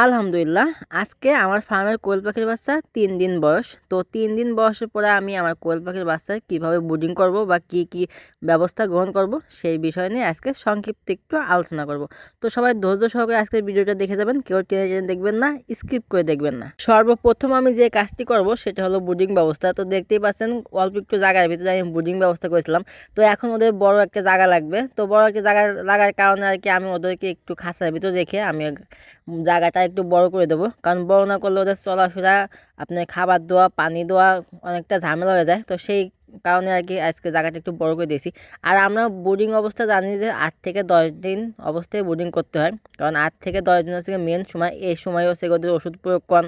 আলহামদুলিল্লাহ। আজকে আমার ফার্মের কোয়েল পাখির বাচ্চা ৩ দিন বয়স। তো ৩ দিন বয়সের পরে আমি আমার কোয়েল পাখির বাচ্চার কীভাবে ব্রুডিং করব বা কি ব্যবস্থা গ্রহণ করব সেই বিষয় নিয়ে আজকে সংক্ষিপ্ত একটু আলোচনা করব। তো সবাই ধৈর্য সহকারে আজকের ভিডিওটা দেখে যাবেন, কেউ টেনে টেনে দেখবেন না, স্কিপ করে দেখবেন না। সর্বপ্রথম আমি যে কাজটি করব সেটা হলো ব্রুডিং ব্যবস্থা। তো দেখতেই পাচ্ছেন অল্প একটু জায়গার ভিতরে আমি ব্রুডিং ব্যবস্থা করেছিলাম। তো এখন ওদের বড় একটা জায়গা লাগবে। তো বড় একটা জায়গা লাগার কারণে আর কি আমি ওদেরকে একটু খাঁচার ভিতরে রেখে আমি জায়গাটা একটু বড় করে দেবো, কারণ বড় না করলে ওদের চলাফেরা, আপনার খাবার দেওয়া, পানি দেওয়া অনেকটা ঝামেলা হয়ে যায়। তো সেই কারণে আর কি আজকে জায়গাটা একটু বড় করে দিয়েছি। আর আমরা বোর্ডিং অবস্থা জানি যে 8 থেকে 10 দিন অবস্থায় বোর্ডিং করতে হয়, কারণ 8 থেকে 10 দিন হচ্ছে মেন সময়। এই সময় হচ্ছে ওদের ওষুধ প্রয়োগ করেন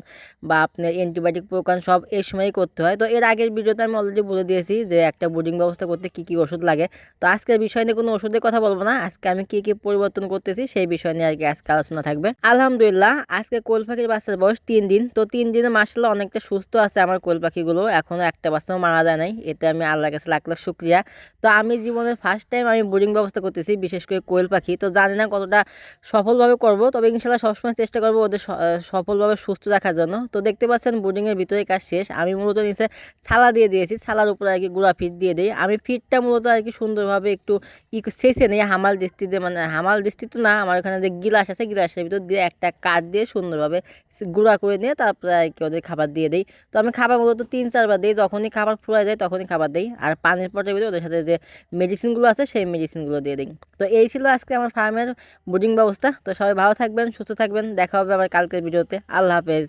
বা আপনার অ্যান্টিবায়োটিক প্রয়োগ করেন, সব এই সময়ই করতে হয়। তো এর আগের ভিডিওতে আমি অলরেডি বলে দিয়েছি যে একটা বোর্ডিং ব্যবস্থা করতে কী ওষুধ লাগে। তো আজকের বিষয় নিয়ে কোনো ওষুধের কথা বলবো না, আজকে আমি কী পরিবর্তন করতেছি সেই বিষয় নিয়ে আর কি আজকে আলোচনা থাকবে। আলহামদুলিল্লাহ, আজকে কোয়েল পাখির বাচ্চার বয়স 3 দিন। তো 3 দিনে মাশাআল্লাহ অনেকটা সুস্থ আছে আমার কোয়েল পাখিগুলো, এখনও একটা বাচ্চাও মারা যায় নাই। এতে আমি আল্লাহর কাছে লাখ লাখ শুকরিয়া। তো আমি জীবনের ফার্স্ট টাইম আমি বোর্ডিং ব্যবস্থা করতেছি, বিশেষ করে কোয়েল পাখি। তো জানি না কতটা সফলভাবে করব, তবে ইনশাল্লাহ সবসময় চেষ্টা করবো ওদের সফলভাবে সুস্থ রাখার জন্য। তো দেখতে পাচ্ছেন বোর্ডিংয়ের ভিতরে কাজ শেষ। আমি মূলত নিচে ছালা দিয়ে দিয়েছি, ছালার উপরে আর কি গুঁড়া ফিট দিয়ে দিই। আমি ফিটটা মূলত আর কি সুন্দরভাবে একটু সেচে নিই হামাল দিস্তিতে, মানে হামাল দিস্তি তো না, আমার এখানে যে গিলাস আছে গিলাসের ভিতর দিয়ে একটা কাঠ দিয়ে সুন্দরভাবে গুঁড়া করে নিয়ে তারপরে আর কি ওদের খাবার দিয়ে দিই। তো আমি খাবার মূলত 3-4 বার দিই, যখনই খাবার ফুরায় যায় তখনই খাবার দিই। আর পানির পটের ভিতরে ওদের সাথে যে মেডিসিনগুলো আছে সেই মেডিসিনগুলো দিয়ে দিই। তো এই ছিল আজকে আমার ফার্মের ব্রুডিং ব্যবস্থা। তো সবাই ভালো থাকবেন, সুস্থ থাকবেন, দেখা হবে আবার কালকের ভিডিওতে। আল্লাহ হাফেজ।